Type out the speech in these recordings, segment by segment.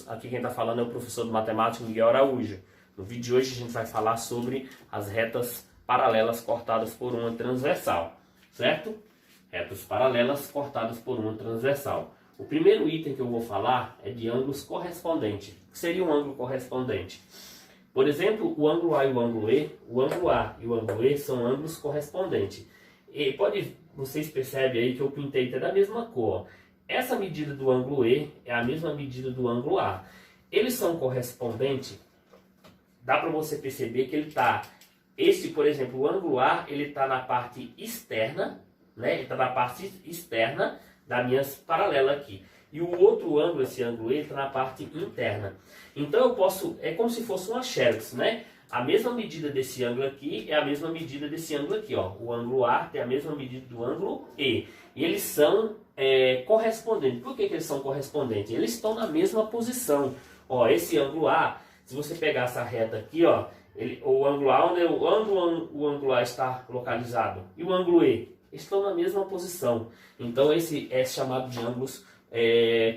Aqui quem está falando é o professor de matemática Miguel Araújo. No vídeo de hoje a gente vai falar sobre as retas paralelas cortadas por uma transversal, certo? Retas paralelas cortadas por uma transversal. O primeiro item que eu vou falar é de ângulos correspondentes. O que seria um ângulo correspondente? Por exemplo, o ângulo A e o ângulo E, o ângulo A e o ângulo E são ângulos correspondentes. E vocês percebem aí que eu pintei até da mesma cor. Essa medida do ângulo E é a mesma medida do ângulo A. Eles são correspondentes. Dá para você perceber que ele está... por exemplo, o ângulo A, ele está na parte externa, né? Ele está na parte externa da minha paralela aqui. E o outro ângulo, esse ângulo E, está na parte interna. Então eu posso... É como se fosse uma xerox, né? A mesma medida desse ângulo aqui é a mesma medida desse ângulo aqui, ó. O ângulo A tem a mesma medida do ângulo E. E eles são correspondentes. Por que eles são correspondentes? Eles estão na mesma posição. Ó, esse ângulo A, se você pegar essa reta aqui, ó, o ângulo A, onde o ângulo A está localizado, e o ângulo E, estão na mesma posição. Então esse é chamado de ângulos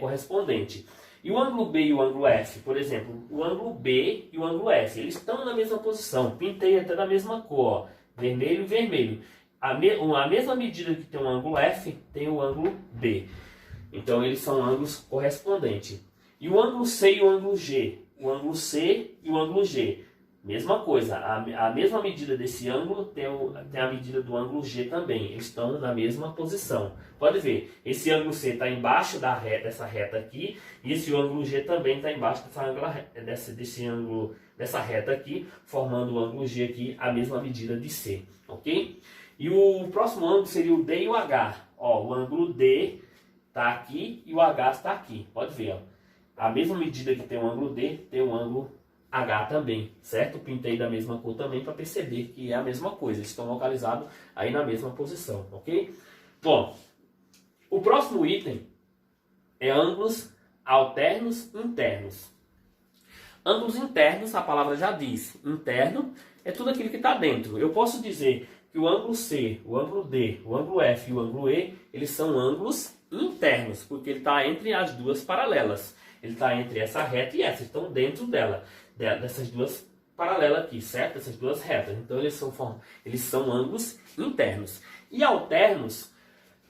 correspondentes. E o ângulo B e o ângulo F, por exemplo, o ângulo B e o ângulo F, eles estão na mesma posição. Pintei até da mesma cor, ó, vermelho e vermelho. A mesma medida que tem o ângulo F, tem o ângulo B. Então eles são ângulos correspondentes. E o ângulo C e o ângulo G, o ângulo C e o ângulo G, mesma coisa. A mesma medida desse ângulo tem a medida do ângulo G também. Eles estão na mesma posição. Pode ver, esse ângulo C está embaixo dessa reta aqui, e esse ângulo G também está embaixo dessa reta aqui, formando o ângulo G aqui, a mesma medida de C, ok? E o próximo ângulo seria o D e o H. Ó, o ângulo D está aqui e o H está aqui. Pode ver, ó. A mesma medida que tem o ângulo D, tem o ângulo H também, certo? Pintei da mesma cor também para perceber que é a mesma coisa. Eles estão localizados aí na mesma posição, ok? Bom, o próximo item é ângulos alternos internos. Ângulos internos, a palavra já diz. Interno é tudo aquilo que está dentro. Eu posso dizer que o ângulo C, o ângulo D, o ângulo F e o ângulo E, eles são ângulos internos, porque ele está entre as duas paralelas. Ele está entre essa reta e essa, estão dentro dessas duas paralelas aqui, certo? Essas duas retas. Então eles são ângulos internos. E alternos,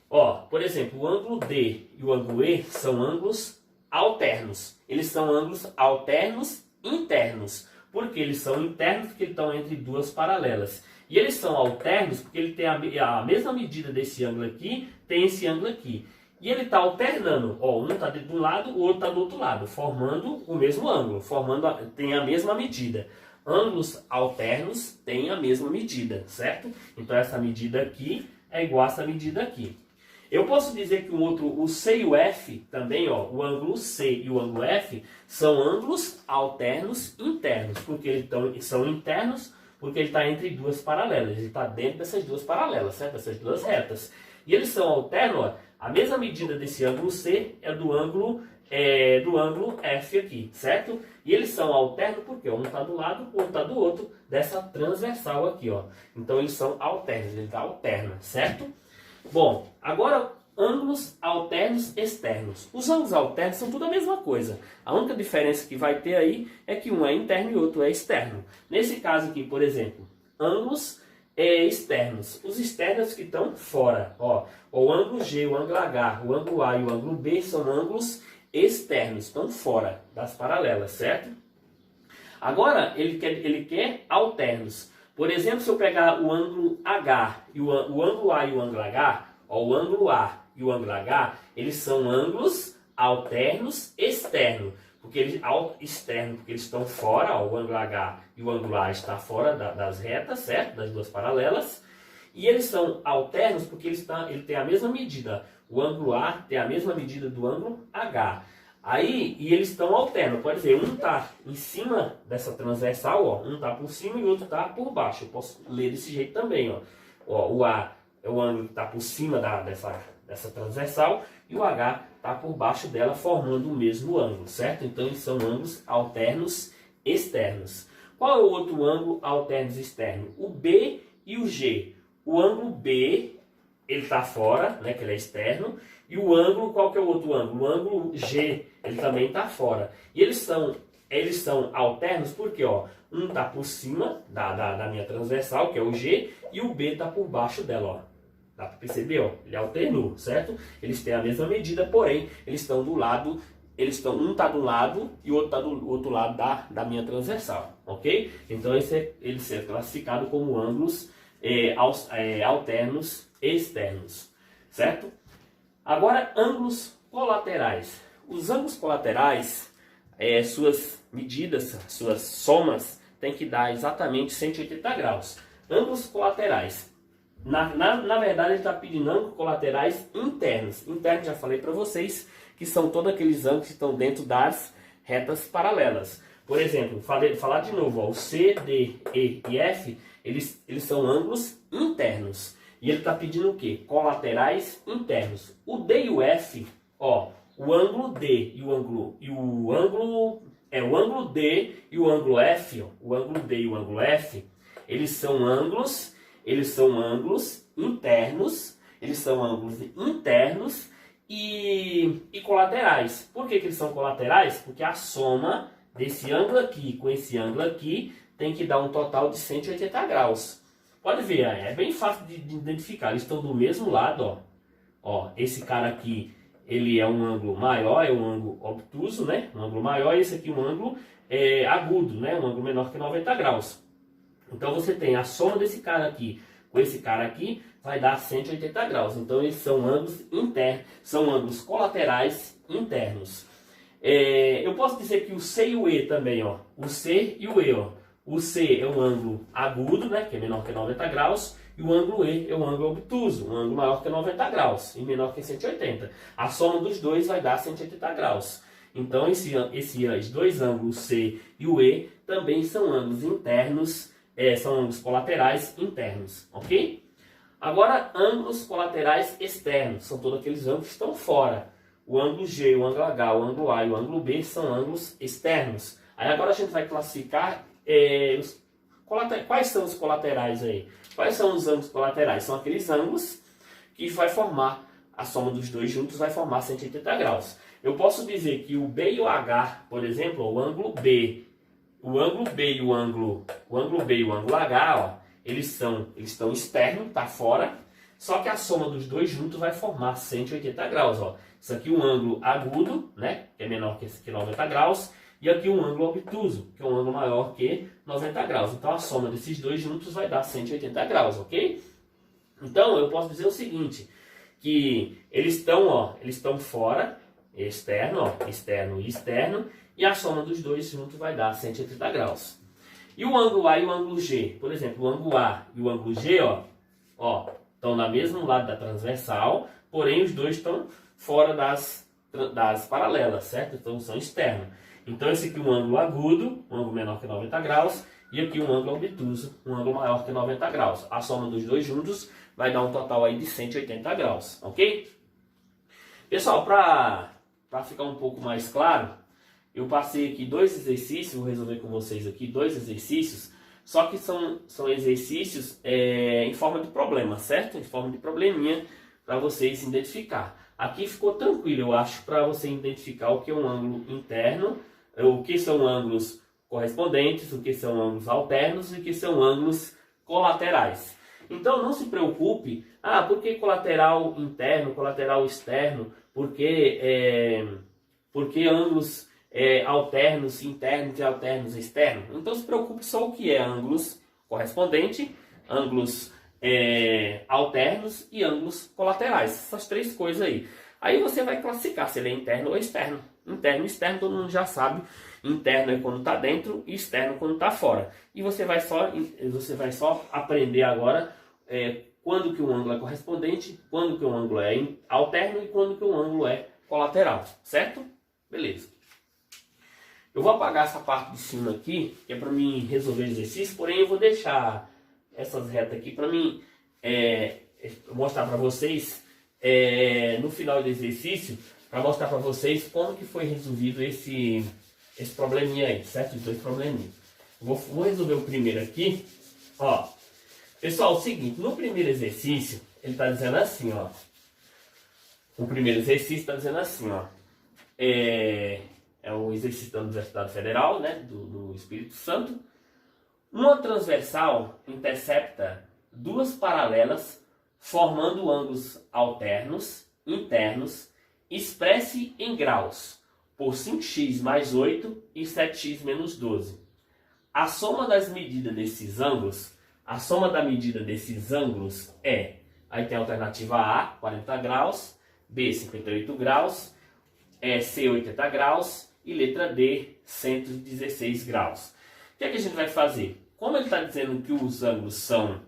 ó, por exemplo, o ângulo D e o ângulo E são ângulos alternos. Eles são ângulos alternos internos. Por que eles são internos? Porque eles estão entre duas paralelas. E eles são alternos porque ele tem a mesma medida desse ângulo aqui, tem esse ângulo aqui. E ele está alternando, ó, um está de um lado, o outro está do outro lado, formando o mesmo ângulo, tem a mesma medida. Ângulos alternos têm a mesma medida, certo? Então essa medida aqui é igual a essa medida aqui. Eu posso dizer que o C e o F também, ó, o ângulo C e o ângulo F são ângulos alternos internos, porque eles são internos, porque ele está entre duas paralelas, ele está dentro dessas duas paralelas, certo? Essas duas retas. E eles são alternos, ó, a mesma medida desse ângulo C é do ângulo F aqui, certo? E eles são alternos porque um está do lado, o outro está do outro, dessa transversal aqui, ó. Então eles são alternos, ele está alterno, certo? Bom, agora ângulos alternos externos. Os ângulos alternos são tudo a mesma coisa. A única diferença que vai ter aí é que um é interno e o outro é externo. Nesse caso aqui, por exemplo, ângulos externos. Os externos que estão fora, ó, o ângulo G, o ângulo H, o ângulo A e o ângulo B são ângulos externos, estão fora das paralelas, certo? Agora ele quer alternos. Por exemplo, se eu pegar o ângulo H e o ângulo A e o ângulo H, ó, o ângulo A e o ângulo H, eles são ângulos alternos externos. Porque eles estão fora, ó, o ângulo H e o ângulo A está fora das retas, certo? Das duas paralelas. E eles são alternos porque ele tem a mesma medida. O ângulo A tem a mesma medida do ângulo H. E eles estão alternos. Pode ver, um está em cima dessa transversal, ó, um está por cima e o outro está por baixo. Eu posso ler desse jeito também, ó. O A é o ângulo que está por cima dessa transversal e o H está por baixo dela, formando o mesmo ângulo, certo? Então eles são ângulos alternos externos. Qual é o outro ângulo alternos externo? O B e o G. O ângulo B ele está fora, né, que ele é externo. E o ângulo, qual que é o outro ângulo? O ângulo G, ele também está fora. E eles são alternos porque, ó, um está por cima da minha transversal, que é o G, e o B está por baixo dela, ó. Dá para perceber, ó, ele alternou, certo? Eles têm a mesma medida, porém, eles estão do lado, um está do lado e o outro está do outro lado da minha transversal, ok? Então, ele é classificado como ângulos alternos externos, certo? Agora, ângulos colaterais. Os ângulos colaterais, suas medidas, suas somas, tem que dar exatamente 180 graus. Ângulos colaterais. Na verdade, ele está pedindo ângulos colaterais internos. Internos, já falei para vocês, que são todos aqueles ângulos que estão dentro das retas paralelas. Por exemplo, falar de novo, ó, o C, D, E e F, eles são ângulos internos. E ele está pedindo o quê? Colaterais internos. O D e o F, ó, o ângulo D e o ângulo D e o ângulo F, ó, o ângulo D e o ângulo F, eles são ângulos internos, e colaterais. Por que eles são colaterais? Porque a soma desse ângulo aqui com esse ângulo aqui tem que dar um total de 180 graus. Pode ver, é bem fácil de identificar. Eles estão do mesmo lado, ó. Ó, esse cara aqui, ele é um ângulo maior, é um ângulo obtuso, né? Um ângulo maior, e esse aqui um ângulo agudo, né? Um ângulo menor que 90 graus. Então você tem a soma desse cara aqui com esse cara aqui, vai dar 180 graus. Então eles são ângulos internos, são ângulos colaterais internos. Eu posso dizer que o C e o E também, ó. O C e o E, ó. O C é um ângulo agudo, né, que é menor que 90 graus, e o ângulo E é um ângulo obtuso, um ângulo maior que 90 graus e menor que 180. A soma dos dois vai dar 180 graus. Então, esses dois ângulos, C e o E, também são ângulos internos, são ângulos colaterais internos, ok? Agora, ângulos colaterais externos, são todos aqueles ângulos que estão fora. O ângulo G, o ângulo H, o ângulo A e o ângulo B são ângulos externos. Aí agora a gente vai classificar quais são os colaterais aí? Quais são os ângulos colaterais? São aqueles ângulos que vai formar, a soma dos dois juntos vai formar 180 graus. Eu posso dizer que o B e o H, por exemplo, o ângulo B e o ângulo H, ó, eles estão externos, tá fora, só que a soma dos dois juntos vai formar 180 graus, ó. Isso aqui é um ângulo agudo, né, que é menor que esse aqui, 90 graus, e aqui um ângulo obtuso, que é um ângulo maior que 90 graus. Então a soma desses dois juntos vai dar 180 graus, ok? Então eu posso dizer o seguinte, que eles estão fora, externo, ó, externo e externo, e a soma dos dois juntos vai dar 180 graus. E o ângulo A e o ângulo G? Por exemplo, o ângulo A e o ângulo G, ó, estão no mesmo lado da transversal, porém os dois estão fora das paralelas, certo? Então são externos. Então esse aqui é um ângulo agudo, um ângulo menor que 90 graus, e aqui um ângulo obtuso, um ângulo maior que 90 graus. A soma dos dois juntos vai dar um total aí de 180 graus, ok? Pessoal, para ficar um pouco mais claro, eu passei aqui dois exercícios, vou resolver com vocês aqui dois exercícios, só que são exercícios em forma de problema, certo? Em forma de probleminha, para vocês identificar. Aqui ficou tranquilo, eu acho, para você identificar o que é um ângulo interno, o que são ângulos correspondentes, o que são ângulos alternos e o que são ângulos colaterais. Então não se preocupe, por que colateral interno, colateral externo, por que ângulos alternos, internos e alternos externos. Então se preocupe só o que é ângulos correspondentes, ângulos alternos e ângulos colaterais. Essas três coisas aí. Aí você vai classificar se ele é interno ou externo. Interno e externo todo mundo já sabe. Interno é quando está dentro e externo quando está fora. E você vai só aprender agora quando que um ângulo é correspondente, quando que um ângulo é alterno e quando que um ângulo é colateral. Certo? Beleza. Eu vou apagar essa parte de cima aqui, que é para mim resolver o exercício, porém eu vou deixar essas retas aqui para mim mostrar para vocês no final do exercício, para mostrar para vocês como que foi resolvido esse probleminha aí, certo? Os dois probleminhas. Vou resolver o primeiro aqui, ó. Pessoal, é o seguinte, no primeiro exercício, ele está dizendo assim, ó. O primeiro exercício está dizendo assim, ó. É um exercício da Universidade Federal, né, do Espírito Santo. Uma transversal intercepta duas paralelas formando ângulos alternos, internos, expresse em graus por 5x mais 8 e 7x menos 12. A soma das medidas desses ângulos, é, aí tem a alternativa A, 40 graus, B, 58 graus, C, 80 graus e letra D, 116 graus. O que é que a gente vai fazer? Como ele está dizendo que os ângulos são...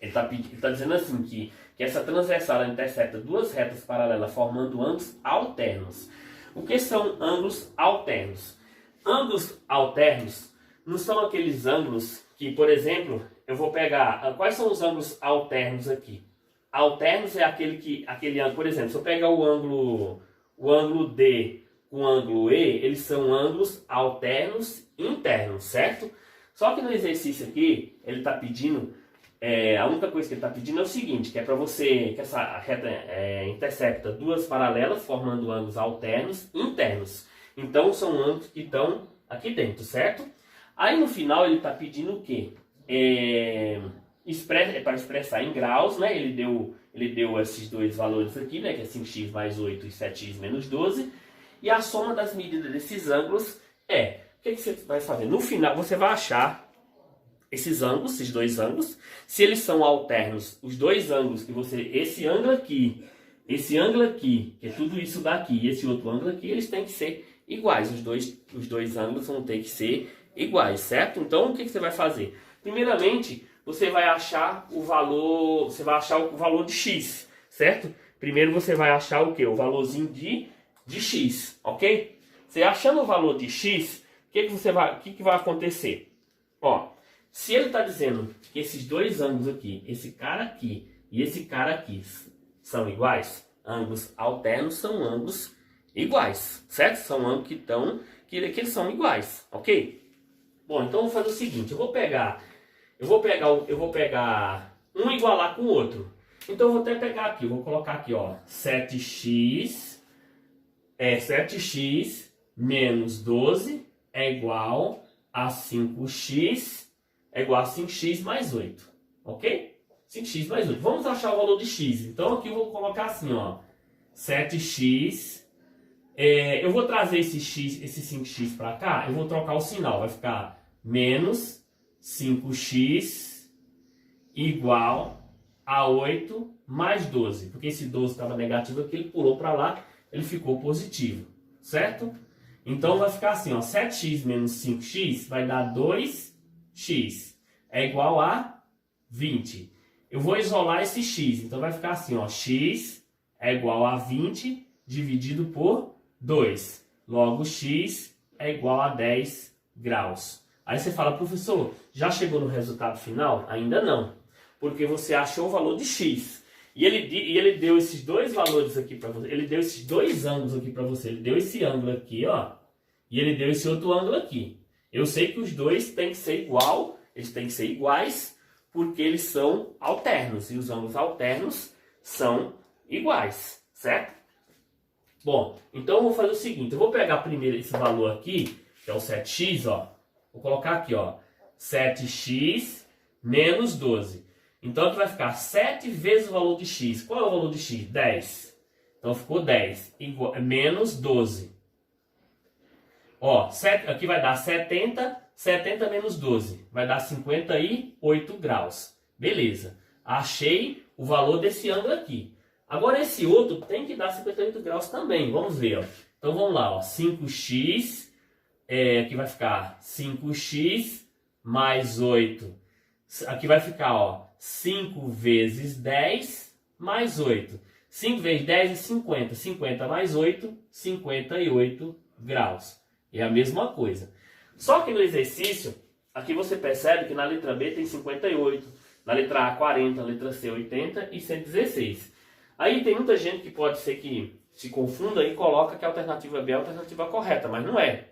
Ele está dizendo assim que essa transversal intercepta duas retas paralelas formando ângulos alternos. O que são ângulos alternos? Ângulos alternos não são aqueles ângulos que, por exemplo, eu vou pegar... Quais são os ângulos alternos aqui? Alternos é aquele ângulo, por exemplo, se eu pegar o ângulo D com o ângulo E, eles são ângulos alternos internos, certo? Só que no exercício aqui, ele está pedindo, a única coisa que ele está pedindo é o seguinte, que é para você, que essa reta intercepta duas paralelas, formando ângulos alternos internos. Então, são ângulos que estão aqui dentro, certo? Aí, no final, ele está pedindo o quê? Para expressar em graus, né? Ele deu esses dois valores aqui, né? Que é 5x mais 8 e 7x menos 12. E a soma das medidas desses ângulos é... O que você vai fazer? No final, você vai achar esses ângulos, esses dois ângulos. Se eles são alternos, os dois ângulos que você... Esse ângulo aqui, que é tudo isso daqui, e esse outro ângulo aqui, eles têm que ser iguais. Os dois ângulos vão ter que ser iguais, certo? Então, o que você vai fazer? Primeiramente, você vai achar o valor... Você vai achar o valor de x, certo? Primeiro você vai achar o quê? O valorzinho de x, ok? Você achando o valor de x... O que vai acontecer? Ó, se ele está dizendo que esses dois ângulos aqui, esse cara aqui e esse cara aqui são iguais, ângulos alternos são ângulos iguais, certo? São ângulos que eles são iguais, ok? Bom, então eu vou fazer o seguinte, eu vou pegar um igualar com o outro. Então eu vou até pegar aqui, eu vou colocar aqui, ó, 7x menos 12 é igual a 5x mais 8, ok? 5x mais 8. Vamos achar o valor de x. Então aqui eu vou colocar assim, ó, 7x. Eu vou trazer esse 5x para cá, eu vou trocar o sinal, vai ficar menos 5x igual a 8 mais 12. Porque esse 12 estava negativo aqui, ele pulou para lá, ele ficou positivo, certo? Então vai ficar assim, ó, 7x menos 5x vai dar 2x. É igual a 20. Eu vou isolar esse x, então vai ficar assim, ó, x é igual a 20 dividido por 2. Logo, x é igual a 10 graus. Aí você fala, professor, já chegou no resultado final? Ainda não, porque você achou o valor de x. E ele deu esses dois valores aqui para você. Ele deu esses dois ângulos aqui para você. Ele deu esse ângulo aqui, ó. E ele deu esse outro ângulo aqui. Eu sei que os dois têm que ser igual. Eles têm que ser iguais porque eles são alternos. E os ângulos alternos são iguais, certo? Bom, então eu vou fazer o seguinte. Eu vou pegar primeiro esse valor aqui, que é o 7x, ó. Vou colocar aqui, ó. 7x menos 12. Então aqui vai ficar 7 vezes o valor de x. Qual é o valor de x? 10. Então ficou 10. Menos 12. Ó, aqui vai dar 70. 70 menos 12. Vai dar 58 graus. Beleza. Achei o valor desse ângulo aqui. Agora esse outro tem que dar 58 graus também. Vamos ver, ó. Então vamos lá, ó. 5x. Aqui vai ficar 5x mais 8. Aqui vai ficar, ó. 5 vezes 10 mais 8. 5 vezes 10 é 50. 50 mais 8, 58 graus. É a mesma coisa. Só que no exercício, aqui você percebe que na letra B tem 58, na letra A 40, na letra C 80 e 116. Aí tem muita gente que pode ser que se confunda e coloca que a alternativa B é a alternativa correta, mas não é.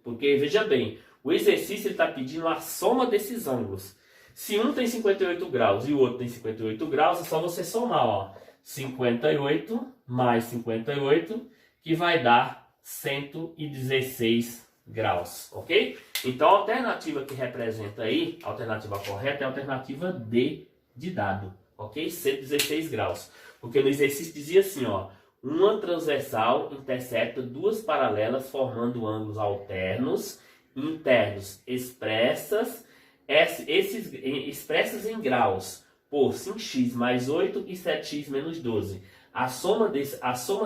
Porque, veja bem, o exercício está pedindo a soma desses ângulos. Se um tem 58 graus e o outro tem 58 graus, é só você somar, ó. 58 mais 58, que vai dar 116 graus, ok? Então a alternativa que representa aí, a alternativa correta é a alternativa D de dado, ok? 116 graus. Porque no exercício dizia assim, ó. Uma transversal intercepta duas paralelas formando ângulos alternos, internos, expressas em graus por 5x mais 8 e 7x menos 12. A soma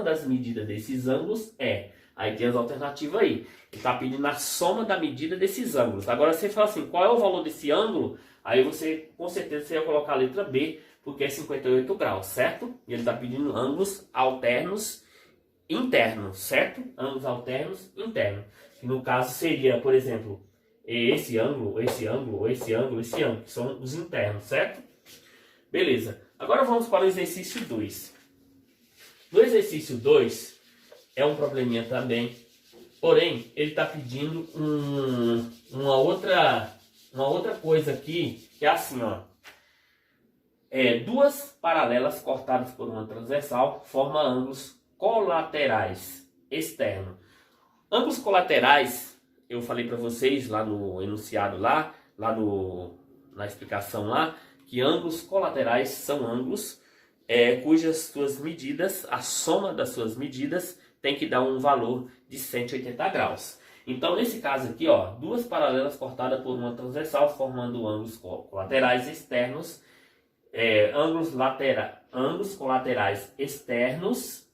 das medidas desses ângulos é... Aí tem as alternativas aí. Ele está pedindo a soma da medida desses ângulos. Agora você fala assim, qual é o valor desse ângulo? Aí você, com certeza, você vai colocar a letra B, porque é 58 graus, certo? E ele está pedindo ângulos alternos internos, certo? Ângulos alternos internos. Que no caso seria, por exemplo, esse ângulo, esse ângulo, esse ângulo, esse ângulo, que são os internos, certo? Beleza. Agora vamos para o exercício 2. No exercício 2, é um probleminha também, porém, ele está pedindo uma outra coisa aqui, que é assim, ó. Duas paralelas cortadas por uma transversal formam ângulos colaterais externos. Ângulos colaterais, eu falei para vocês lá no enunciado, na explicação lá, que ângulos colaterais são ângulos cujas suas medidas, a soma das suas medidas, tem que dar um valor de 180 graus. Então, nesse caso aqui, ó, duas paralelas cortadas por uma transversal formando ângulos colaterais externos, ângulos colaterais externos,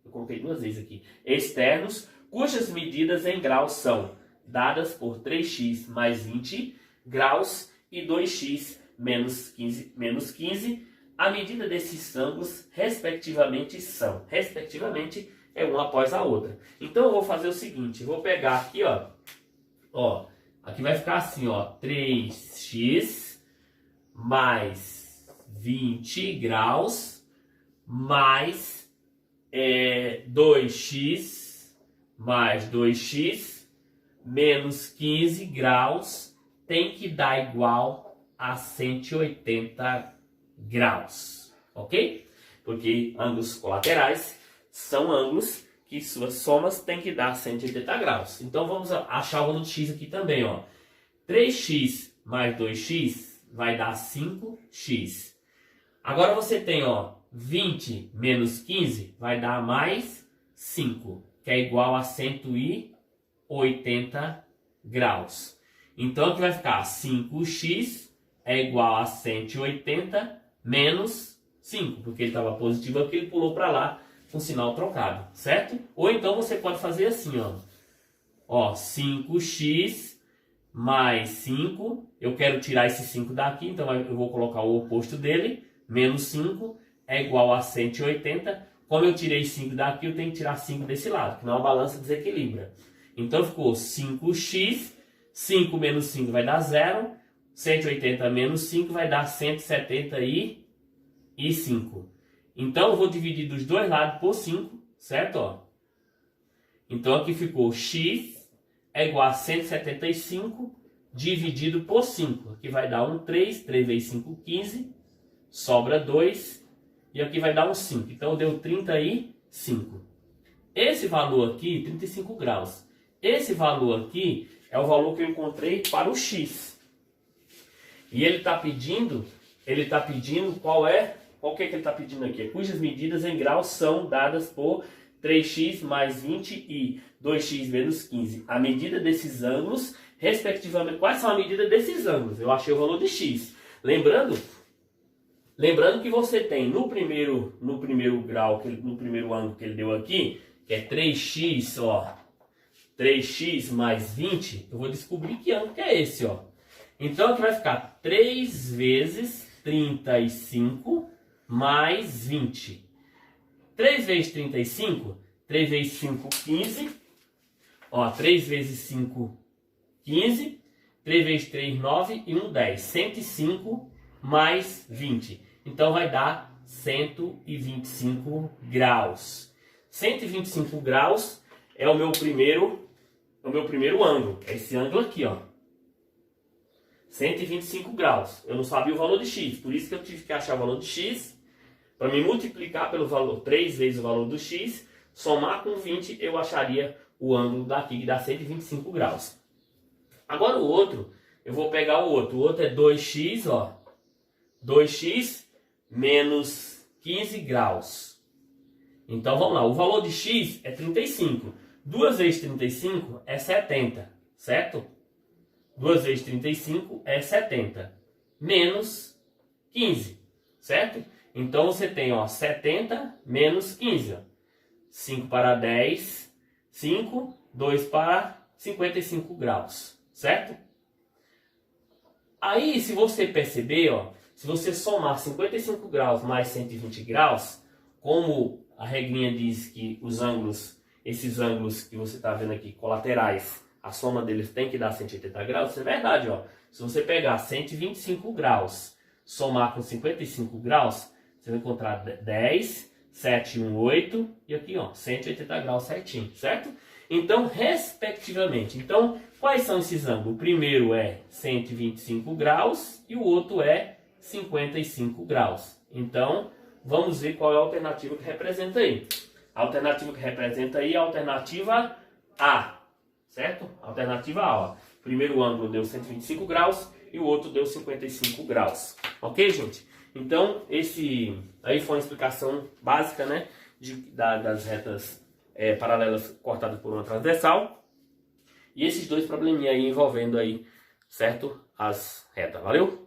eu coloquei duas vezes aqui, externos, cujas medidas em graus são dadas por 3x mais 20 graus e 2x menos 15. A medida desses ângulos, respectivamente, é uma após a outra. Então eu vou fazer o seguinte, eu vou pegar aqui, ó, aqui vai ficar assim, ó, 3x mais 20 graus mais 2x mais 2x menos 15 graus tem que dar igual a 180 graus, ok? Porque ângulos colaterais são ângulos que suas somas têm que dar 180 graus. Então vamos achar o valor de x aqui também, ó. 3x mais 2x vai dar 5x. Agora você tem, ó, 20 menos 15 vai dar mais 5, que é igual a 180 graus. Então aqui vai ficar 5x é igual a 180 menos 5, porque ele estava positivo aqui, ele pulou para lá com sinal trocado, certo? Ou então você pode fazer assim, ó, 5x mais 5, eu quero tirar esse 5 daqui, então eu vou colocar o oposto dele, menos 5 é igual a 180. Como eu tirei 5 daqui, eu tenho que tirar 5 desse lado, que não é uma balança desequilibra. Então ficou 5x, 5 menos 5 vai dar 0, 180 menos 5 vai dar 175. Então eu vou dividir dos dois lados por 5, certo? Ó. Então aqui ficou x é igual a 175 dividido por 5. Aqui vai dar um 3 vezes 5, 15, sobra 2, e aqui vai dar um 5. Então deu 35. Esse valor aqui, 35 graus, esse valor aqui é o valor que eu encontrei para o x. E ele está pedindo qual que ele está pedindo aqui? Cujas medidas em graus são dadas por 3x mais 20 e 2x menos 15. A medida desses ângulos, respectivamente, quais são a medida desses ângulos? Eu achei o valor de x. Lembrando que você tem no primeiro grau, no primeiro ângulo que ele deu aqui, que é 3x, ó, 3x mais 20, eu vou descobrir que ângulo que é esse, ó. Então aqui vai ficar 3 vezes 35 mais 20. 3 vezes 35, 3 vezes 5, 15. Ó, 3 vezes 5, 15. 3 vezes 3, 9 e 1, 10. 105 mais 20. Então vai dar 125 graus. 125 graus é o meu primeiro ângulo. É esse ângulo aqui, ó. 125 graus. Eu não sabia o valor de x, por isso que eu tive que achar o valor de x, para me multiplicar pelo valor, 3 vezes o valor do x, somar com 20, eu acharia o ângulo daqui, que dá 125 graus. Agora o outro, eu vou pegar o outro é 2x, ó, 2x menos 15 graus. Então vamos lá, o valor de x é 35. 2 vezes 35 é 70, certo? 2 vezes 35 é 70, menos 15, certo? Então você tem, ó, 70 menos 15, ó. 5 para 10, 5, 2 para 55 graus, certo? Aí, se você perceber, ó, se você somar 55 graus mais 120 graus, como a regrinha diz que os ângulos, esses ângulos que você está vendo aqui, colaterais, a soma deles tem que dar 180 graus, isso é verdade, ó. Se você pegar 125 graus, somar com 55 graus, você vai encontrar 10, 7, 1, 8, e aqui, ó, 180 graus certinho, certo? Então, respectivamente, então, quais são esses ângulos? O primeiro é 125 graus e o outro é 55 graus. Então, vamos ver qual é a alternativa que representa aí. A alternativa que representa aí é a alternativa A, certo? Alternativa A, ó. O primeiro ângulo deu 125 graus e o outro deu 55 graus. Ok, gente? Então, esse aí foi uma explicação básica, né, das retas paralelas cortadas por uma transversal. E esses dois probleminha aí envolvendo aí, certo? As retas. Valeu?